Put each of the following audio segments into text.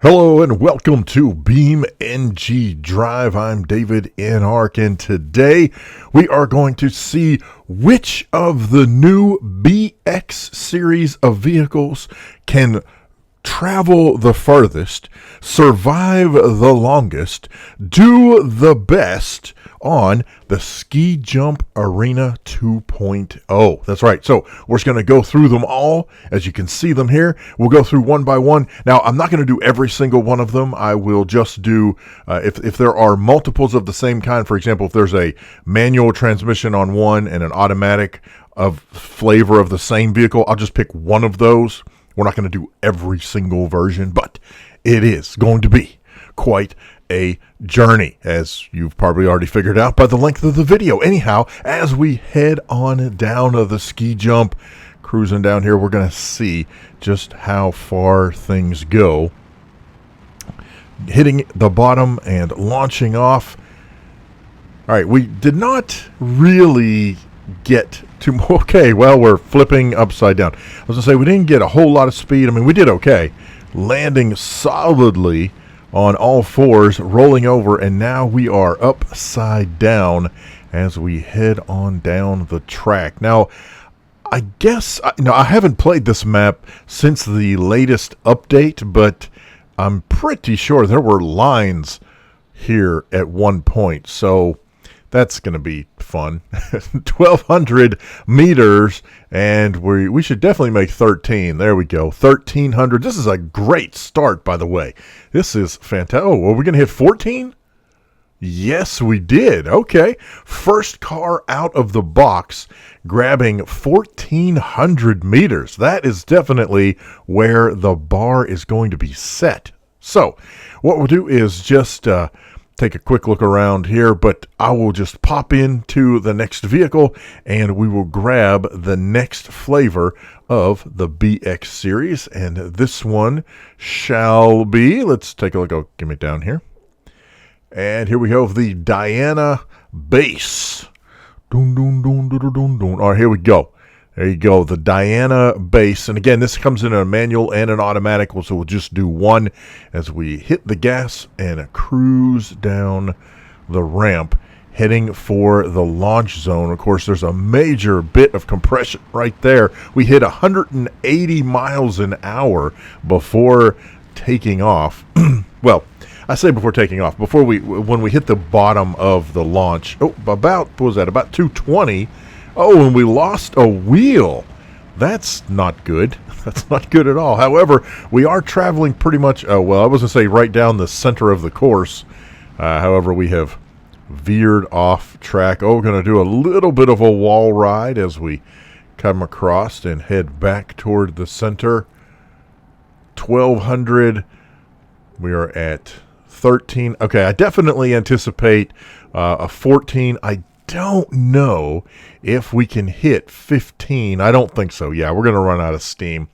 Hello and welcome to BeamNG Drive. I'm davidinark, and today we are going to see which of the new BX series of vehicles can travel the furthest, survive the longest, do the best on the Ski Jump Arena 2.0. That's right. So we're just going to go through them all. As you can see them here, we'll go through one by one. Now, I'm not going to do every single one of them. I will just do, if there are multiples of the same kind, for example, if there's a manual transmission on one and an automatic of flavor of the same vehicle, I'll just pick one of those. We're not going to do every single version, but it is going to be quite a journey, as you've probably already figured out by the length of the video. Anyhow, as we head on down the ski jump, cruising down here, we're going to see just how far things go. Hitting the bottom and launching off. All right, we did not really get to, okay, well, we're flipping upside down. I was going to say, we didn't get a whole lot of speed. I mean, we did okay. Landing solidly on all fours, rolling over, and now we are upside down as we head on down the track. Now, I guess, I haven't played this map since the latest update, but I'm pretty sure there were lines here at one point, so that's going to be fun. 1,200 meters, and we should definitely make 13. There we go, 1,300. This is a great start, by the way. This is fantastic. Oh, are we going to hit 14? Yes, we did. Okay. First car out of the box, grabbing 1,400 meters. That is definitely where the bar is going to be set. So, what we'll do is just take a quick look around here, but I will just pop into the next vehicle and we will grab the next flavor of the BX series, and this one shall be, let's take a look. Oh, give me down here, and here we go, the Diana base. Dun, dun, dun, dun, dun, dun, dun. All right, here we go. There you go, the Diana base. And again, this comes in a manual and an automatic, so we'll just do one as we hit the gas and cruise down the ramp, heading for the launch zone. Of course, there's a major bit of compression right there. We hit 180 miles an hour before taking off. Well, I say before taking off, when we hit the bottom of the launch, what was that, about 220. Oh, and we lost a wheel. That's not good. That's not good at all. However, we are traveling pretty much, well, I was going to say right down the center of the course. However, we have veered off track. Oh, we're going to do a little bit of a wall ride as we come across and head back toward the center. 1,200. We are at 13. Okay, I definitely anticipate a 14. I don't know if we can hit 15. I don't think so. Yeah, we're going to run out of steam.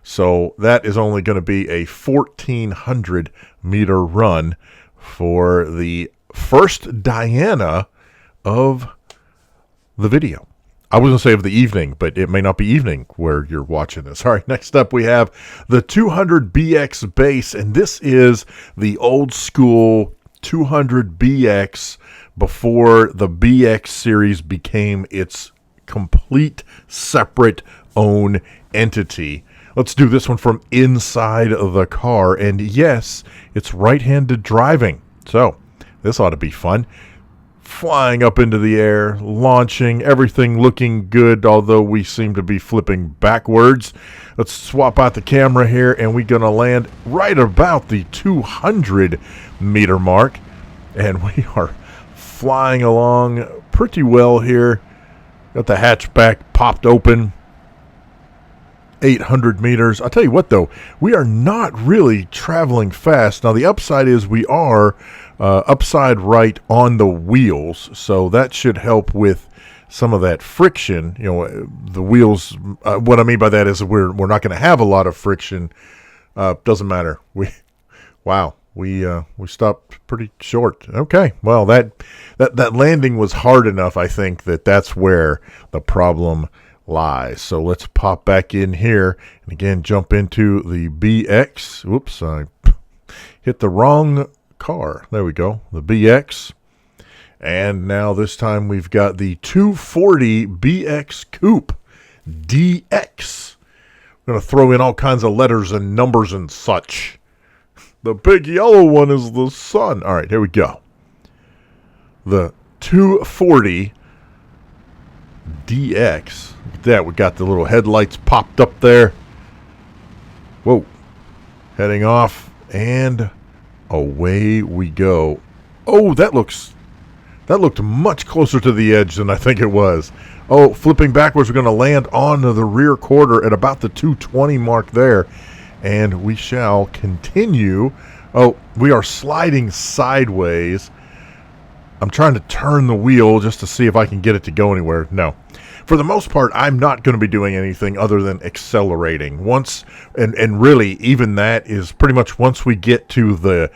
So that is only going to be a 1,400 meter run for the first Diana of the video. I was going to say of the evening, but it may not be evening where you're watching this. All right, next up we have the 200 BX base, and this is the old school 200 BX before the BX series became its complete separate own entity. Let's do this one from inside of the car, and yes, it's right-handed driving, so this ought to be fun. Flying up into the air, launching, everything looking good, although we seem to be flipping backwards. Let's swap out the camera here, and we're going to land right about the 200 meter mark, and we are flying along pretty well here. Got the hatchback popped open. 800 meters. I'll tell you what, though, we are not really traveling fast. Now, the upside is we are upside right on the wheels, so that should help with some of that friction. You know, the wheels, what I mean by that is we're not going to have a lot of friction. Doesn't matter. We stopped pretty short. Okay, well, that landing was hard enough, I think, that's where the problem lies. So let's pop back in here and again jump into the BX. Whoops, I hit the wrong car. There we go, the BX. And now this time we've got the 240 BX Coupe DX. I'm going to throw in all kinds of letters and numbers and such. The big yellow one is the sun. All right, here we go. The 240 DX. Look at that. We got the little headlights popped up there. Whoa. Heading off. And away we go. Oh, that looked much closer to the edge than I think it was. Oh, flipping backwards, we're going to land on the rear quarter at about the 220 mark there. And we shall continue. Oh, we are sliding sideways. I'm trying to turn the wheel just to see if I can get it to go anywhere. No. For the most part, I'm not going to be doing anything other than accelerating. And really, even that is pretty much once we get to the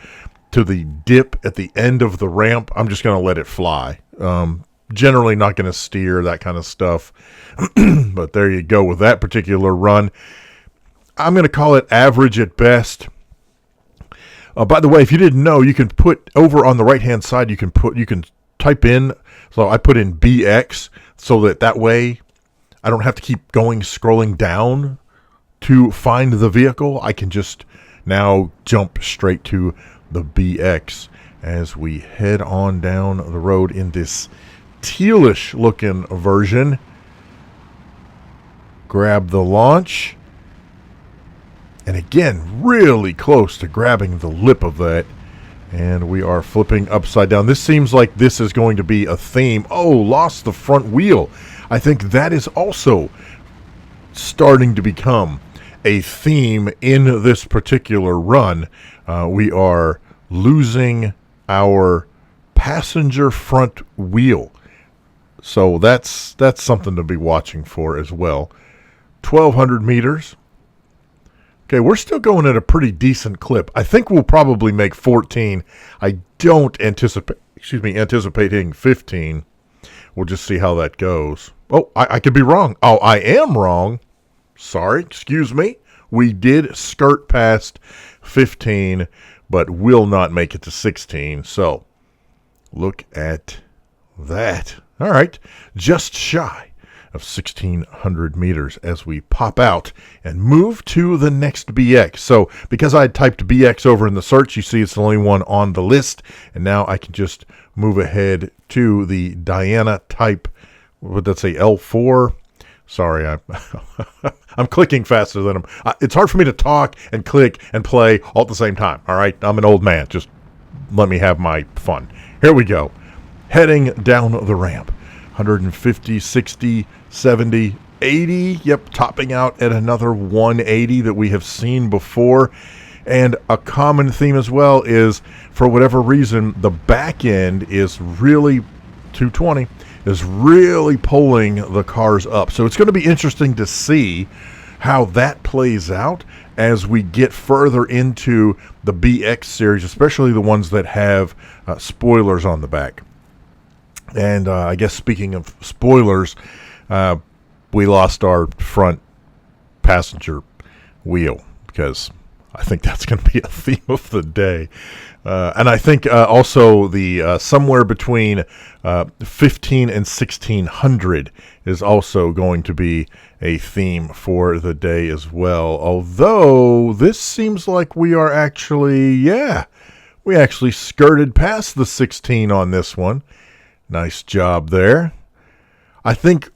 dip at the end of the ramp, I'm just going to let it fly. Generally not going to steer, that kind of stuff. But there you go with that particular run. I'm going to call it average at best. By the way, if you didn't know, you can put over on the right-hand side, you can type in, so I put in BX, so that way I don't have to keep scrolling down to find the vehicle. I can just now jump straight to the BX as we head on down the road in this tealish looking version. Grab the launch. And again, really close to grabbing the lip of that. And we are flipping upside down. This seems like this is going to be a theme. Oh, lost the front wheel. I think that is also starting to become a theme in this particular run. We are losing our passenger front wheel. So that's something to be watching for as well. 1,200 meters. Okay, we're still going at a pretty decent clip. I think we'll probably make 14. I don't anticipate hitting 15. We'll just see how that goes. Oh, I could be wrong. Oh, I am wrong. Sorry, excuse me. We did skirt past 15, but will not make it to 16. So, look at that. All right, just shy of 1,600 meters as we pop out and move to the next BX. So because I typed BX over in the search, you see it's the only one on the list. And now I can just move ahead to the Diana type, what would that say, L4? Sorry, I'm clicking faster than him. It's hard for me to talk and click and play all at the same time, all right? I'm an old man. Just let me have my fun. Here we go. Heading down the ramp. 150, 60, 70, 80. Yep, topping out at another 180 that we have seen before. And a common theme as well is, for whatever reason, the back end is really, 220, is really pulling the cars up. So it's going to be interesting to see how that plays out as we get further into the BX series, especially the ones that have spoilers on the back. And I guess speaking of spoilers, we lost our front passenger wheel because I think that's going to be a theme of the day. And I think also the somewhere between 15 and 1,600 is also going to be a theme for the day as well. Although this seems like we are actually, we actually skirted past the 16 on this one. Nice job there. I think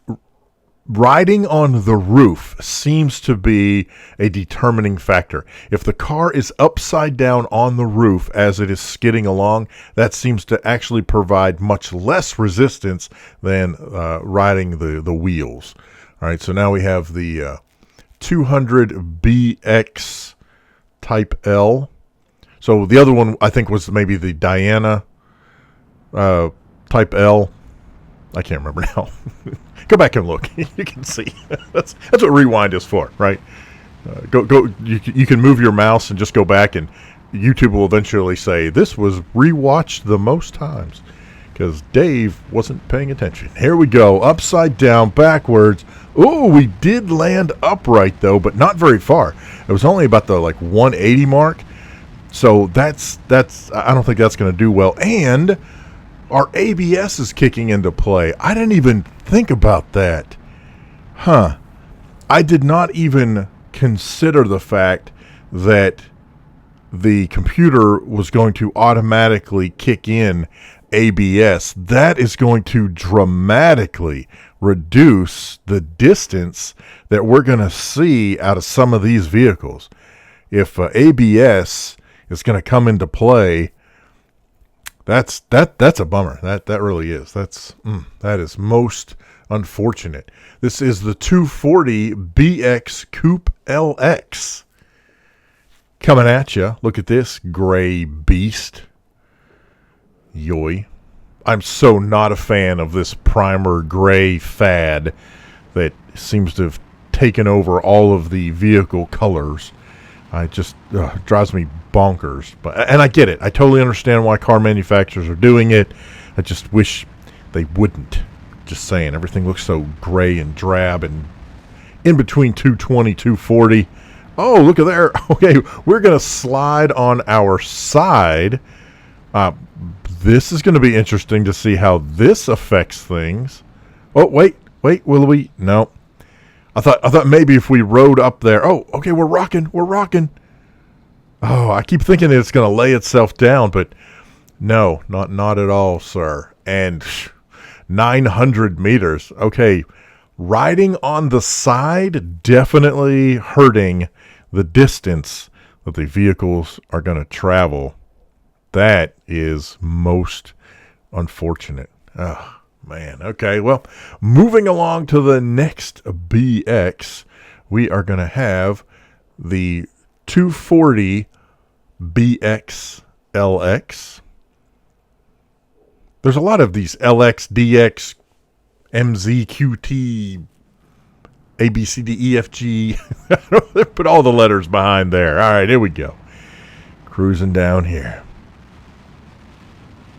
riding on the roof seems to be a determining factor. If the car is upside down on the roof as it is skidding along, that seems to actually provide much less resistance than riding the wheels. All right, so now we have the 200 BX Type L. So the other one I think was maybe the Diana Type L. I can't remember now. Go back and look. You can see. That's what rewind is for, right? Go. You can move your mouse and just go back, and YouTube will eventually say this was rewatched the most times because Dave wasn't paying attention. Here we go, upside down, backwards. Oh, we did land upright though, but not very far. It was only about the 180 mark. So that's I don't think that's going to do well. And our ABS is kicking into play. I didn't even think about that. Huh. I did not even consider the fact that the computer was going to automatically kick in ABS. That is going to dramatically reduce the distance that we're going to see out of some of these vehicles. If ABS is going to come into play, that's a bummer. That really is. That is most unfortunate. This is the 240 BX Coupe LX coming at you. Look at this gray beast. Yoy. I'm so not a fan of this primer gray fad that seems to have taken over all of the vehicle colors. It just drives me bonkers. And I get it. I totally understand why car manufacturers are doing it. I just wish they wouldn't. Just saying. Everything looks so gray and drab and in between 220, 240. Oh, look at there. Okay, we're going to slide on our side. This is going to be interesting to see how this affects things. Oh, wait, will we? No. I thought maybe if we rode up there. Oh, okay, we're rocking. Oh, I keep thinking it's going to lay itself down, but no, not at all, sir. And 900 meters. Okay, riding on the side, definitely hurting the distance that the vehicles are going to travel. That is most unfortunate. Oh, man. Okay, well, moving along to the next BX, we are going to have the 240 BX LX. There's a lot of these LX, DX, MZ, QT, A, B, C, D, E, F, G. They put all the letters behind there. All right, here we go. Cruising down here.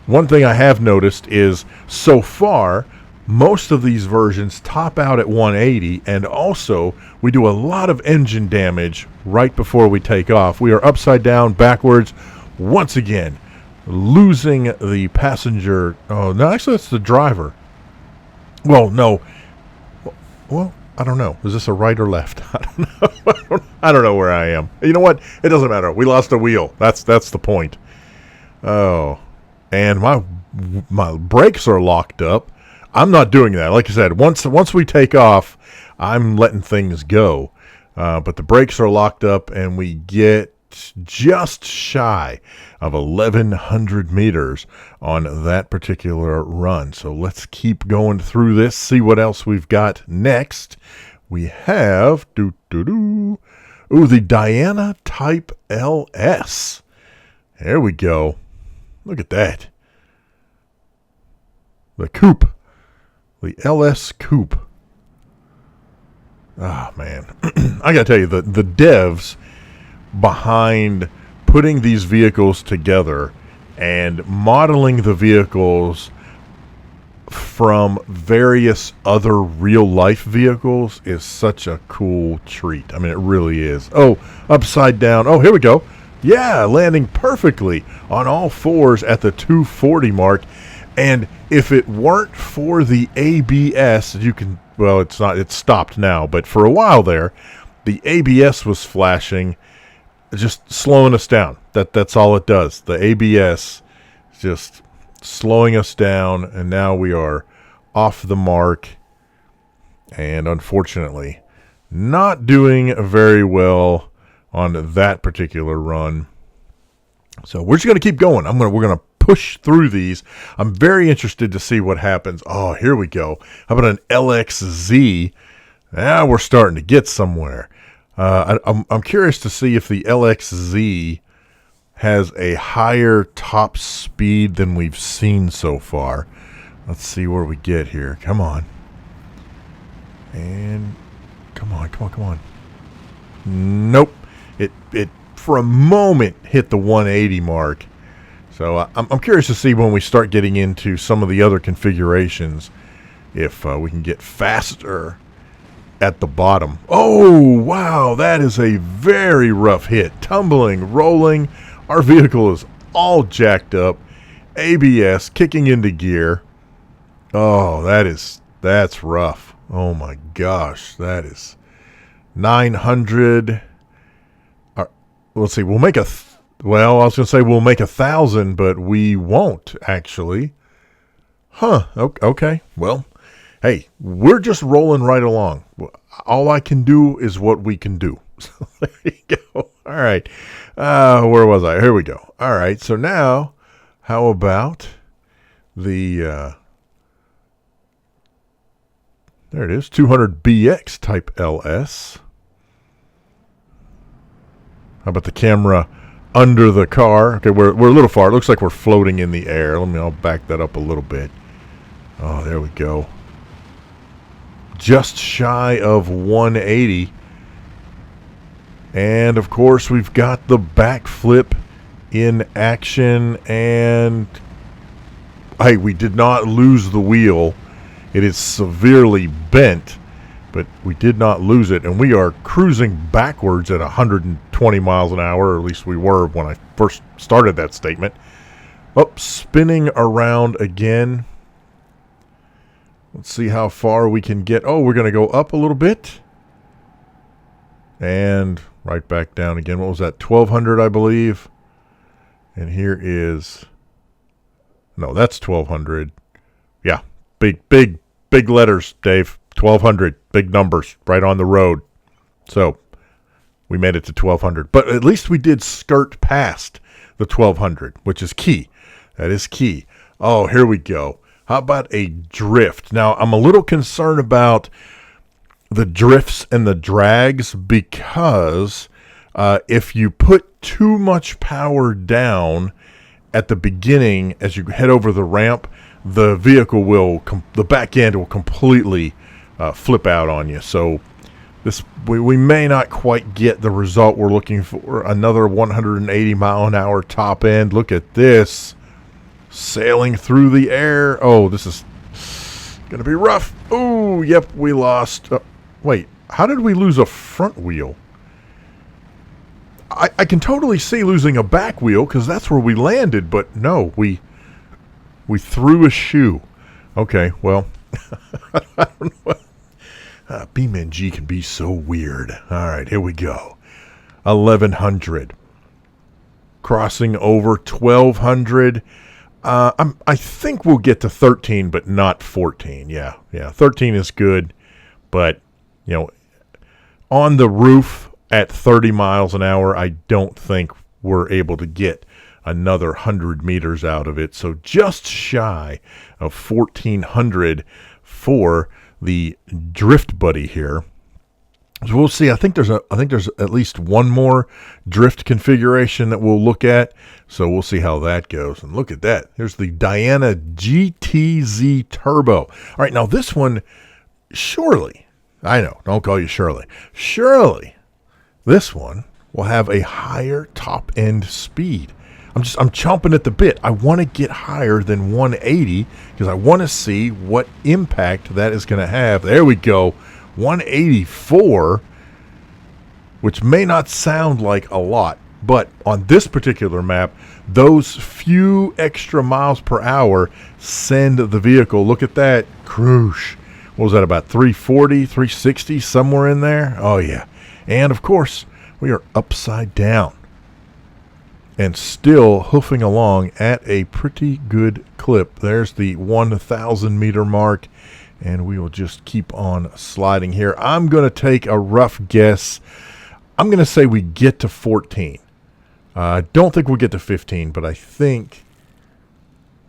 One thing I have noticed is so far, most of these versions top out at 180, and also we do a lot of engine damage right before we take off. We are upside down, backwards, once again, losing the passenger. Oh, no, actually, that's the driver. Well, no. Well, I don't know. Is this a right or left? I don't know. I don't know where I am. You know what? It doesn't matter. We lost a wheel. That's the point. Oh, and my brakes are locked up. I'm not doing that. Like I said, once we take off, I'm letting things go. But the brakes are locked up, and we get just shy of 1,100 meters on that particular run. So let's keep going through this, see what else we've got next. We have the Diana Type LS. There we go. Look at that. The coupe. The LS Coupe. Ah, man. I got to tell you, the devs behind putting these vehicles together and modeling the vehicles from various other real-life vehicles is such a cool treat. I mean, it really is. Oh, upside down. Oh, here we go. Yeah, landing perfectly on all fours at the 240 mark. And if it weren't for the ABS, well, it's stopped now, but for a while there, the ABS was flashing, just slowing us down. That's all it does. The ABS just slowing us down, and now we are off the mark, and unfortunately, not doing very well on that particular run. So we're just going to keep going. We're going to push through these. I'm very interested to see what happens. Oh, here we go. How about an LXZ? Now we're starting to get somewhere. I'm curious to see if the LXZ has a higher top speed than we've seen so far. Let's see where we get here. Come on. And come on. Nope. It for a moment hit the 180 mark. So I'm curious to see when we start getting into some of the other configurations if we can get faster at the bottom. Oh, wow, that is a very rough hit. Tumbling, rolling. Our vehicle is all jacked up. ABS kicking into gear. Oh, that's rough. Oh my gosh, that is 900. Let's see, we'll make well, I was going to say we'll make 1,000, but we won't actually. Huh, okay, well. Hey, we're just rolling right along. All I can do is what we can do. So there you go. All right. Where was I? Here we go. All right. So now, how about the, there it is, 200 BX type LS. How about the camera under the car? Okay, we're a little far. It looks like we're floating in the air. I'll back that up a little bit. Oh, there we go. Just shy of 180. And of course we've got the backflip in action, and hey, we did not lose the wheel. It is severely bent, but we did not lose it, and we are cruising backwards at 120 miles an hour, or at least we were when I first started that statement. Oh, spinning around again. Let's see how far we can get. Oh, we're going to go up a little bit. And right back down again. What was that? 1,200, I believe. And here is... No, that's 1,200. Yeah, big letters, Dave. 1,200, big numbers, right on the road. So, we made it to 1,200. But at least we did skirt past the 1,200, which is key. That is key. Oh, here we go. How about a drift? Now, I'm a little concerned about the drifts and the drags because if you put too much power down at the beginning as you head over the ramp, the vehicle will, the back end will completely flip out on you. So we may not quite get the result we're looking for. Another 180 mile an hour top end. Look at this. Sailing through the air. Oh, this is going to be rough. Oh, yep, we lost. Wait, how did we lose a front wheel? I can totally see losing a back wheel because that's where we landed, but no, we threw a shoe. Okay, well, I don't know. BeamNG can be so weird. All right, here we go. 1,100. Crossing over 1,200. I think we'll get to 13, but not 14. Yeah, 13 is good, but, you know, on the roof at 30 miles an hour, I don't think we're able to get another 100 meters out of it. So just shy of 1,400 for the Drift Buddy here. So we'll see. I think there's at least one more drift configuration that we'll look at. So we'll see how that goes. And look at that. Here's the Diana GTZ Turbo. All right, now this one, surely, I know, don't call you Shirley. Surely, this one will have a higher top end speed. I'm chomping at the bit. I want to get higher than 180 because I want to see what impact that is going to have. There we go. 184, which may not sound like a lot, but on this particular map, those few extra miles per hour send the vehicle, look at that, cruise. What was that, about 340, 360, somewhere in there? Oh, yeah. And, of course, we are upside down and still hoofing along at a pretty good clip. There's the 1,000 meter mark. And we will just keep on sliding here. I'm going to take a rough guess. I'm going to say we get to 14. I don't think we'll get to 15, but I think...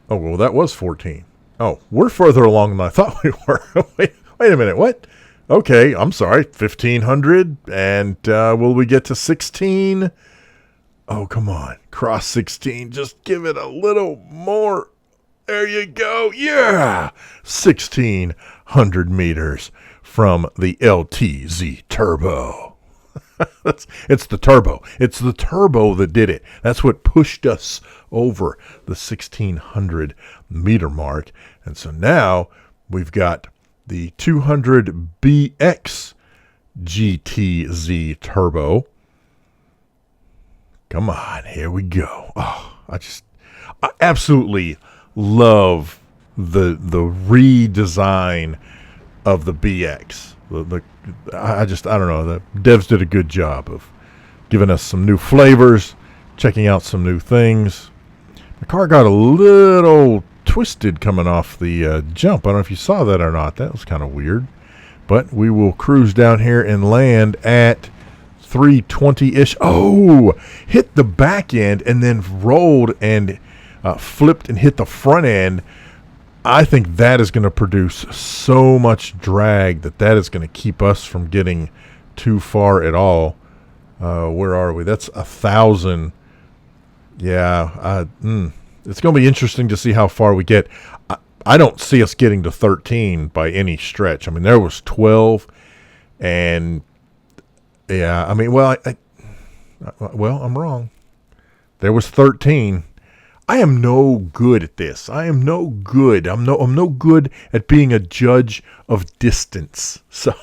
Oh, well, that was 14. Oh, we're further along than I thought we were. wait a minute, what? Okay, I'm sorry, 1,500. And will we get to 16? Oh, come on. Cross 16. Just give it a little more... There you go. Yeah. 1,600 meters from the LTZ Turbo. It's the turbo. It's the turbo that did it. That's what pushed us over the 1,600 meter mark. And so now we've got the 200 BX GTZ Turbo. Come on, here we go. Oh, I absolutely love the redesign of the BX. I don't know. The devs did a good job of giving us some new flavors, checking out some new things. The car got a little twisted coming off the jump. I don't know if you saw that or not. That was kind of weird. But we will cruise down here and land at 320-ish. Oh, hit the back end and then rolled and flipped and hit the front end. I think that is going to produce so much drag that is going to keep us from getting too far at all. Where are we? That's 1,000. Yeah, it's going to be interesting to see how far we get. I don't see us getting to 13 by any stretch. I mean, there was 12, and yeah, I mean, well, I'm wrong. There was 13. I am no good at this. I am no good. I'm no good at being a judge of distance. So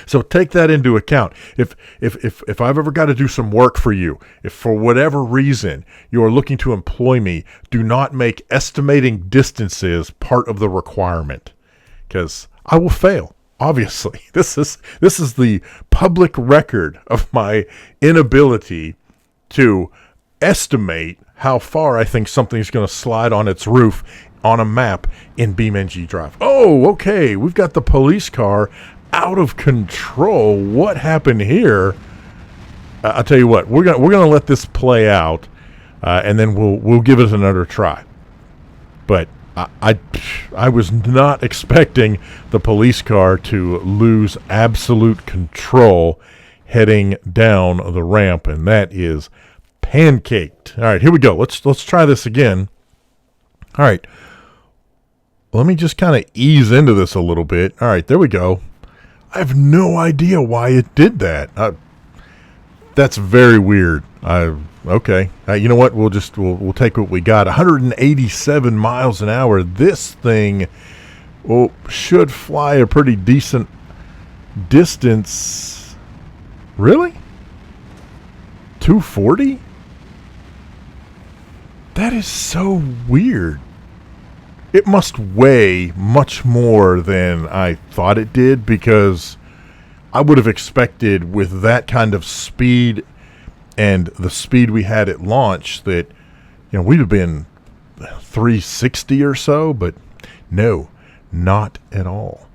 so take that into account. If I've ever got to do some work for you, if for whatever reason you are looking to employ me, do not make estimating distances part of the requirement, because I will fail. Obviously, this is the public record of my inability to estimate how far I think something's going to slide on its roof on a map in BeamNG Drive. Oh, okay. We've got the police car out of control. What happened here? I'll tell you what. We're gonna let this play out, and then we'll give it another try. But I was not expecting the police car to lose absolute control heading down the ramp, and that is pancaked. All right, here we go. Let's try this again. All right. Let me just kind of ease into this a little bit. All right, there we go. I have no idea why it did that. That's very weird. Okay. You know what? We'll take what we got. 187 miles an hour. This thing should fly a pretty decent distance. Really? 240? That is so weird. It must weigh much more than I thought it did, because I would have expected with that kind of speed and the speed we had at launch that, we'd have been 360 or so, but no, not at all.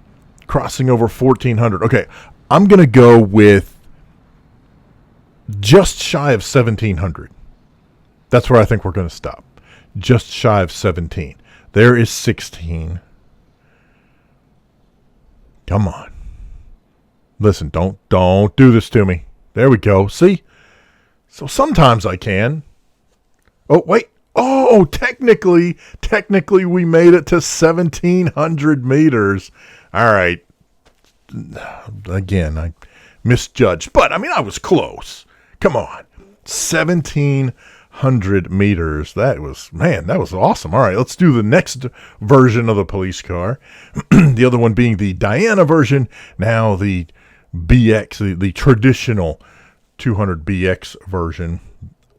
Crossing over 1,400. Okay, I'm going to go with just shy of 1,700. That's where I think we're going to stop. Just shy of 17. There is 16. Come on. Listen, don't do this to me. There we go. See? So sometimes I can. Oh, wait. Oh, technically we made it to 1,700 meters. All right. Again, I misjudged. But, I was close. Come on. 1,700 meters. That was awesome. All right, let's do the next version of the police car. The other one being the Diana version. Now the BX, the traditional 200 BX version.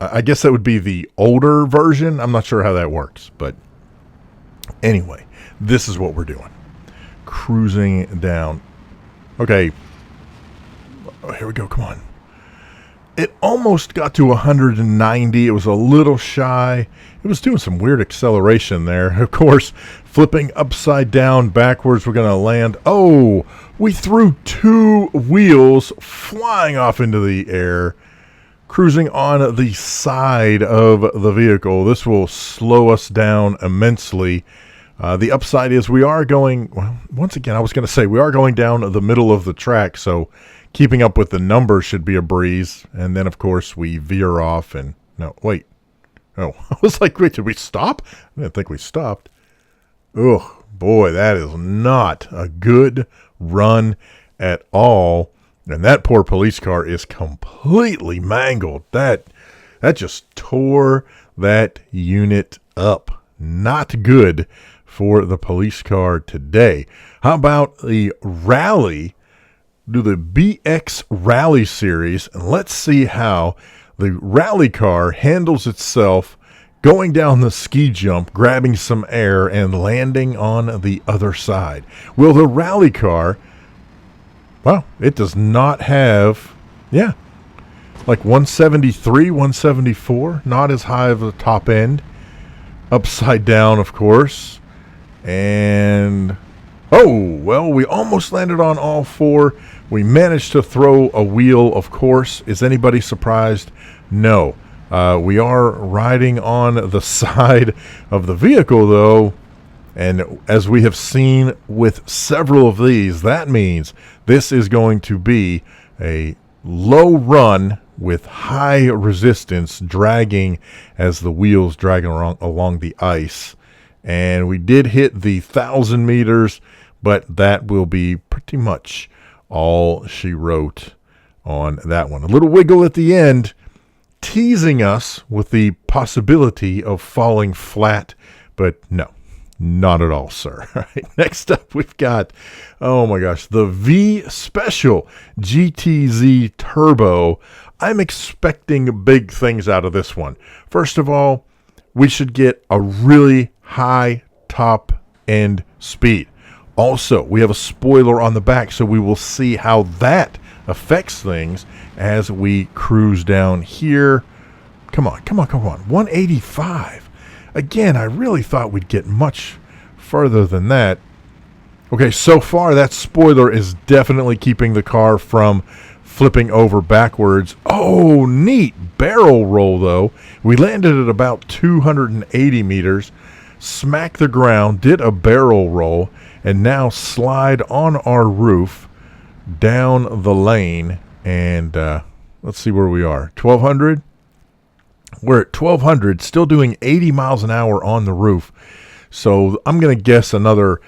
I guess that would be the older version. I'm not sure how that works. But anyway, this is what we're doing. Cruising down. Okay. Oh, here we go. Come on. It almost got to 190. It was a little shy. It was doing some weird acceleration there. Of course, flipping upside down backwards, we're going to land. Oh, we threw two wheels flying off into the air, cruising on the side of the vehicle. This will slow us down immensely. The upside is we are going, well, once again, I was going to say we are going down the middle of the track, so keeping up with the numbers should be a breeze. And then, of course, we veer off and... No, wait. Oh, I was like, wait, did we stop? I didn't think we stopped. Oh, boy, that is not a good run at all. And that poor police car is completely mangled. That just tore that unit up. Not good for the police car today. How about the rally do the BX Rally Series, and let's see how the rally car handles itself going down the ski jump, grabbing some air, and landing on the other side. Will the rally car, well, it does not have, yeah, like 173, 174, not as high of the top end. Upside down, of course. And, oh, well, we almost landed on all four. We managed to throw a wheel, of course. Is anybody surprised? No. We are riding on the side of the vehicle, though. And as we have seen with several of these, that means this is going to be a low run with high resistance, dragging as the wheels dragging along the ice. And we did hit the 1,000 meters, but that will be pretty much all she wrote on that one. A little wiggle at the end, teasing us with the possibility of falling flat, but no, not at all, sir. All right, next up we've got, oh my gosh, the V Special GTZ Turbo. I'm expecting big things out of this one. First of all, we should get a really high top end speed. Also, we have a spoiler on the back, so we will see how that affects things as we cruise down here. Come on, come on, come on. 185. Again, I really thought we'd get much further than that. Okay, so far that spoiler is definitely keeping the car from flipping over backwards. Oh, neat barrel roll, though. We landed at about 280 meters, smacked the ground, did a barrel roll, and now slide on our roof down the lane. And let's see where we are. 1,200? We're at 1,200, still doing 80 miles an hour on the roof. So I'm going to guess another,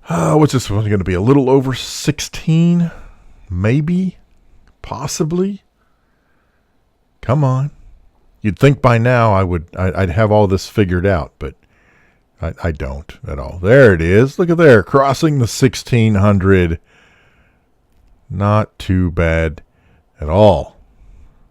what's this one going to be? A little over 16? Maybe? Possibly? Come on. You'd think by now I'd have all this figured out, but I don't at all. There it is. Look at there. Crossing the 1,600. Not too bad at all.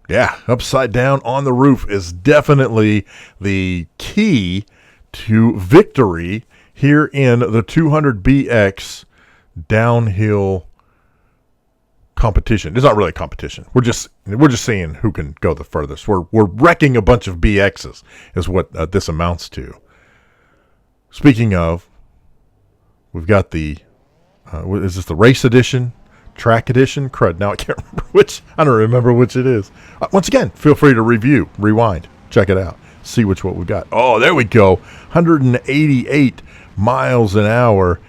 Yeah, upside down on the roof is definitely the key to victory here in the 200BX downhill competition. It's not really a competition. We're just seeing who can go the furthest. We're wrecking a bunch of BXs is what this amounts to. Speaking of, we've got the is this the race edition, track edition? Crud. Now I can't remember which. I don't remember which it is. Once again, feel free to review, rewind, check it out, see what we've got. Oh, there we go. 188 miles an hour.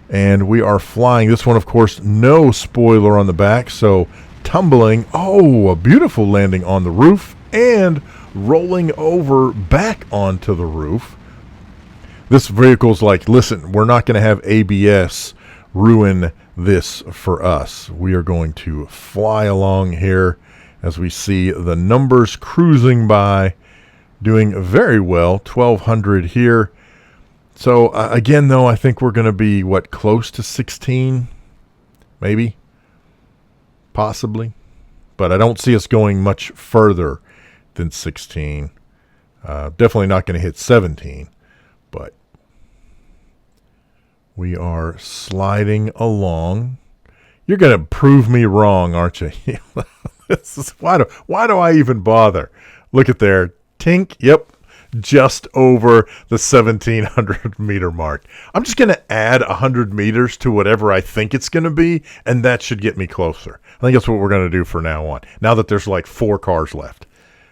And we are flying. This one, of course, no spoiler on the back, so tumbling. Oh, a beautiful landing on the roof and rolling over back onto the roof. This vehicle's like, listen, we're not going to have ABS ruin this for us. We are going to fly along here as we see the numbers cruising by, doing very well. 1,200 here. So, again, though, I think we're going to be, close to 16? Maybe? Possibly? But I don't see us going much further than 16. Definitely not going to hit 17. But we are sliding along. You're going to prove me wrong, aren't you? This is, why do I even bother? Look at there. Tink. Yep. Just over the 1,700 meter mark. I'm just going to add 100 meters to whatever I think it's going to be, and that should get me closer. I think that's what we're going to do from now on. Now that there's like 4 cars left.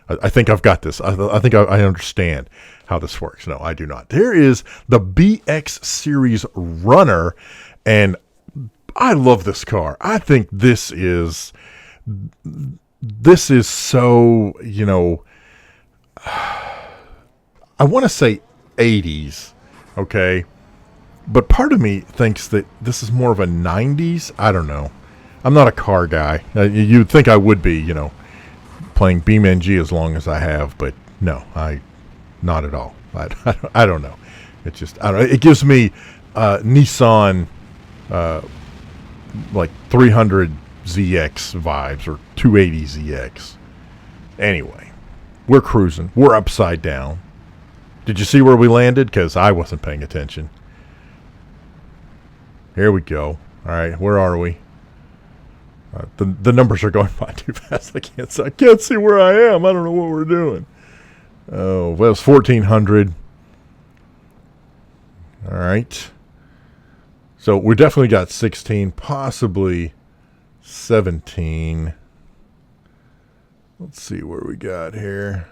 I think I've got this. I think I understand how this works. No, I do not. There is the BX Series Runner, and I love this car. I think this is so, I want to say 80s, okay? But part of me thinks that this is more of a 90s. I don't know. I'm not a car guy. You'd think I would be, playing BeamNG as long as I have, but no, not at all. I don't know. It just, it gives me Nissan like 300 ZX vibes or 280 ZX. Anyway, we're cruising. We're upside down. Did you see where we landed? Because I wasn't paying attention. Here we go. All right, where are we? The numbers are going by too fast. I can't see where I am. I don't know what we're doing. Oh, well, it's 1400. All right. So we definitely got 16, possibly 17. Let's see where we got here.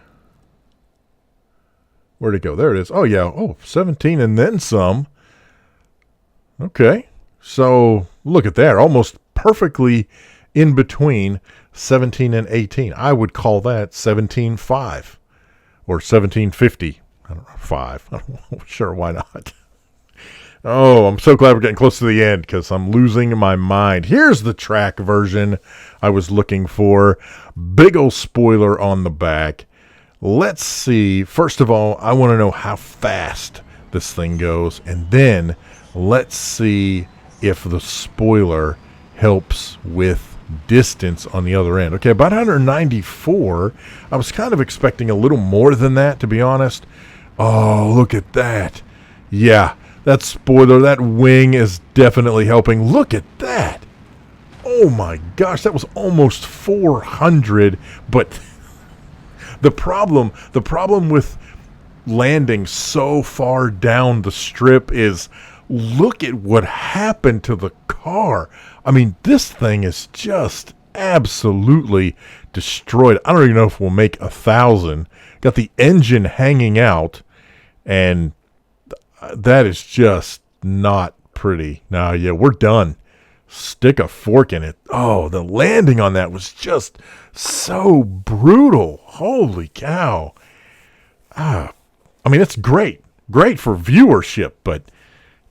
Where'd it go? There it is. Oh, yeah. Oh, 17 and then some. Okay. So look at that. Almost perfectly in between 17 and 18. I would call that 17.5 or 17.50. I don't know, 5. I don't know. Sure, why not? Oh, I'm so glad we're getting close to the end because I'm losing my mind. Here's the track version I was looking for. Big ol' spoiler on the back. Let's see. First of all, I want to know how fast this thing goes. And then let's see if the spoiler helps with distance on the other end. Okay, about 194. I was kind of expecting a little more than that, to be honest. Oh, look at that. Yeah, that spoiler, that wing is definitely helping. Look at that. Oh my gosh, that was almost 400. But the problem with landing so far down the strip is look at what happened to the car. I mean, this thing is just absolutely destroyed. I don't even know if we'll make 1,000. Got the engine hanging out, and that is just not pretty. Now, yeah, we're done. Stick a fork in it. Oh, the landing on that was just so brutal. Holy cow. I mean, it's great. Great for viewership, but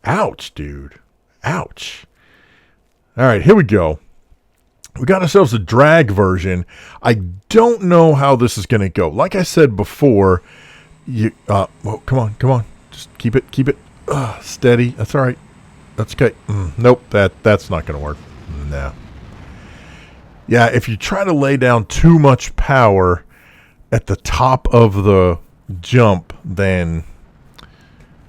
ouch, dude. Ouch. All right, here we go. We got ourselves a drag version. I don't know how this is going to go. Like I said before, well, come on. Just keep it steady. That's all right. That's okay. Nope, that's not going to work. No. Yeah, if you try to lay down too much power at the top of the jump, then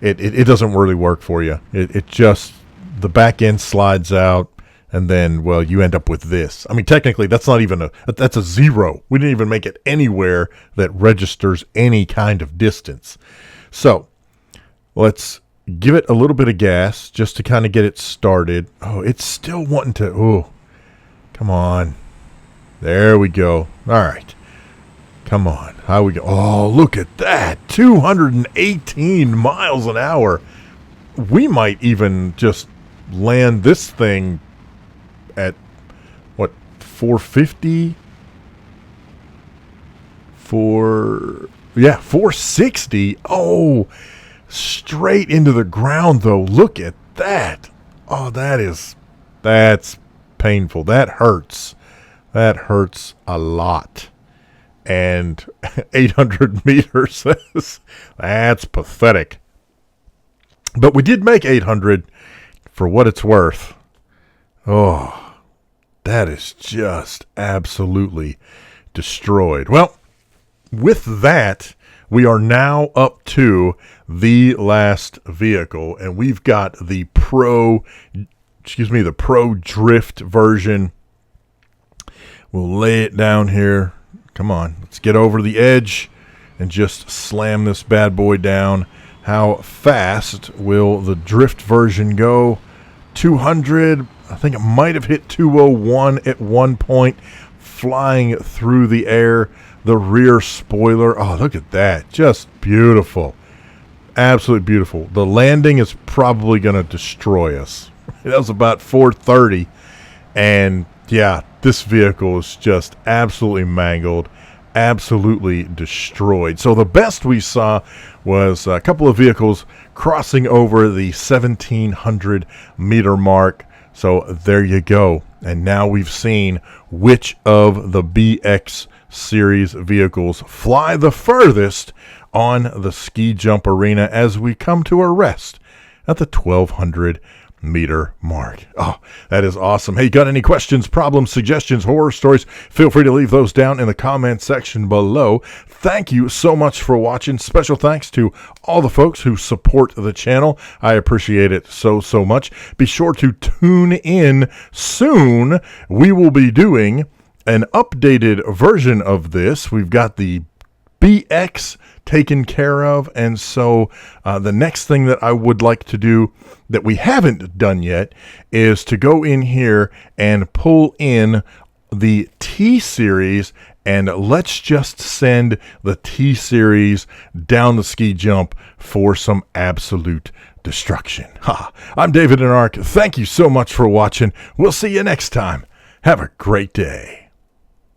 it doesn't really work for you. It just, the back end slides out, and then, well, you end up with this. I mean, technically, that's not even that's a 0. We didn't even make it anywhere that registers any kind of distance. So, let's give it a little bit of gas just to kind of get it started. Oh, it's still wanting to, oh, come on. There we go. All right. Come on. How we go? Oh, look at that. 218 miles an hour. We might even just land this thing at, what, 450? 460. Oh, straight into the ground, though. Look at that. Oh, that's painful. That hurts. That hurts a lot. And 800 meters, that's pathetic. But we did make 800 for what it's worth. Oh, that is just absolutely destroyed. Well, with that, we are now up to the last vehicle, and we've got the Pro Drift version. We'll lay it down here. Come on, let's get over the edge and just slam this bad boy down. How fast will the drift version go? 200. I think it might have hit 201 at one point, flying through the air. The rear spoiler. Oh, look at that. Just beautiful. Absolutely beautiful. The landing is probably going to destroy us. That was about 430. And yeah, this vehicle is just absolutely mangled, absolutely destroyed. So the best we saw was a couple of vehicles crossing over the 1,700 meter mark. So there you go. And now we've seen which of the BX series vehicles fly the furthest on the ski jump arena as we come to a rest at the 1,200 meter mark. Oh, that is awesome. Hey, got any questions, problems, suggestions, horror stories? Feel free to leave those down in the comment section below. Thank you so much for watching. Special thanks to all the folks who support the channel. I appreciate it so much. Be sure to tune in soon. We will be doing an updated version of this. We've got the BX taken care of, and so the next thing that I would like to do that we haven't done yet is to go in here and pull in the T-Series, and let's just send the T-Series down the ski jump for some absolute destruction. I'm davidinark. Thank you so much for watching. We'll see you next time. Have a great day.